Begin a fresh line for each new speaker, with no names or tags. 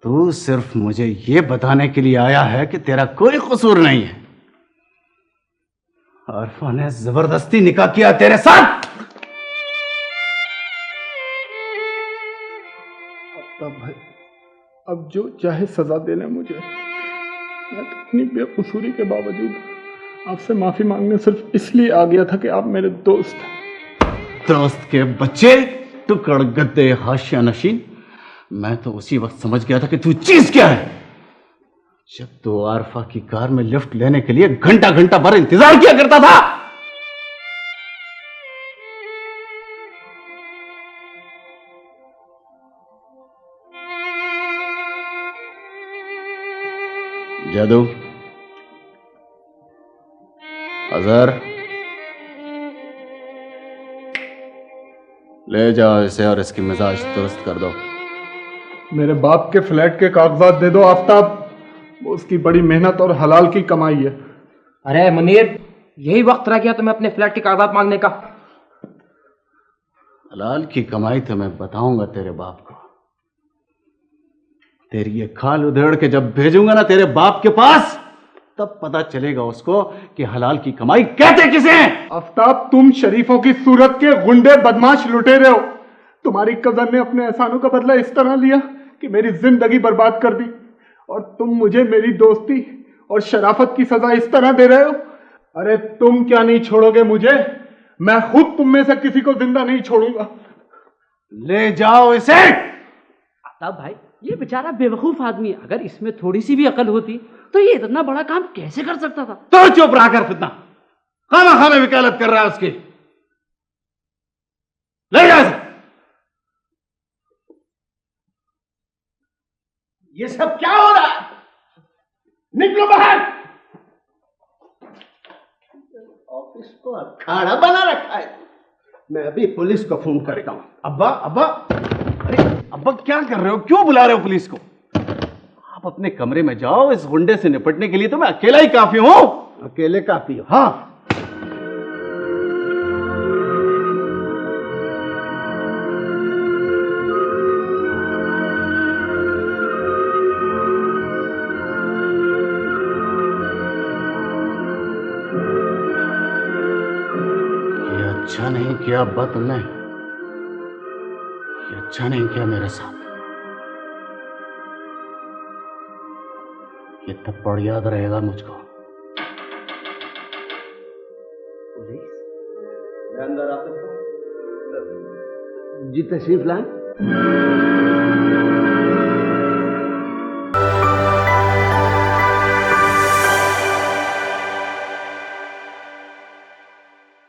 तू सिर्फ मुझे ये बताने के लिए आया है कि तेरा कोई कसूर नहीं है। आरफा ने जबरदस्ती निकाह किया तेरे साथ।
आफ्ताब भाई, अब जो चाहे सजा देना मुझे। मैं तो अपनी बेकसूरी के बावजूद आपसे माफी मांगने सिर्फ इसलिए आ गया था कि आप मेरे दोस्त हैं।
दोस्त के बच्चे, टुकड़ गद्दे हाशिया नशीन। मैं तो उसी वक्त समझ गया था कि तू चीज क्या है, जब तू आरफा की कार में लिफ्ट लेने के लिए घंटा घंटा भर इंतजार किया करता था। जादू, अजहर, ले जाओ इसे और इसकी मिजाज दुरुस्त कर दो।
मेरे बाप के फ्लैट के कागजात दे दो आफ्ताब, वो उसकी बड़ी मेहनत और हलाल की कमाई है।
अरे मुनीर, यही वक्त रह गया तुम्हें अपने फ्लैट के कागजात मांगने का।
हलाल की कमाई तो मैं बताऊंगा तेरे बाप को। तेरी ये खाल उधेड़ के जब भेजूंगा ना तेरे बाप के पास, तब पता चलेगा उसको कि हलाल की कमाई कहते किसे हैं।
आफ्ताब, तुम शरीफों की सूरत के गुंडे बदमाश लुटेरे हो। तुम्हारी कजन ने अपने एहसानों का बदला इस तरह लिया कि मेरी जिंदगी बर्बाद कर दी, और तुम मुझे मेरी दोस्ती और शराफत की सजा इस तरह दे रहे हो। अरे तुम क्या नहीं छोड़ोगे मुझे, मैं खुद तुम में से किसी को जिंदा नहीं छोड़ूंगा।
ले जाओ इसे।
आफ्ताब भाई, ये बेचारा बेवकूफ आदमी है, अगर इसमें थोड़ी सी भी अकल होती तो ये इतना बड़ा काम कैसे कर सकता था।
तो चुप रहा कर, फितना खामा खामे वकालत कर रहा है उसकी। ले जा इसे। ये सब क्या हो रहा है? निकलो बाहर। ऑफिस को अखाड़ा बना रखा है। मैं अभी पुलिस को फोन करेगा। अब्बा अब्बा, अरे अब्बा क्या कर रहे हो, क्यों बुला रहे हो पुलिस को? आप अपने कमरे में जाओ, इस गुंडे से निपटने के लिए तो मैं अकेला ही काफी हूं। अकेले काफी हो? हाँ। ये अच्छा नहीं किया अब्बा तुमने, ये अच्छा नहीं किया मेरे साथ। ये थप्पड़ याद रहेगा मुझको। पुलिस, मैं अंदर आ सकता हूं? जी तशरीफ लाएं।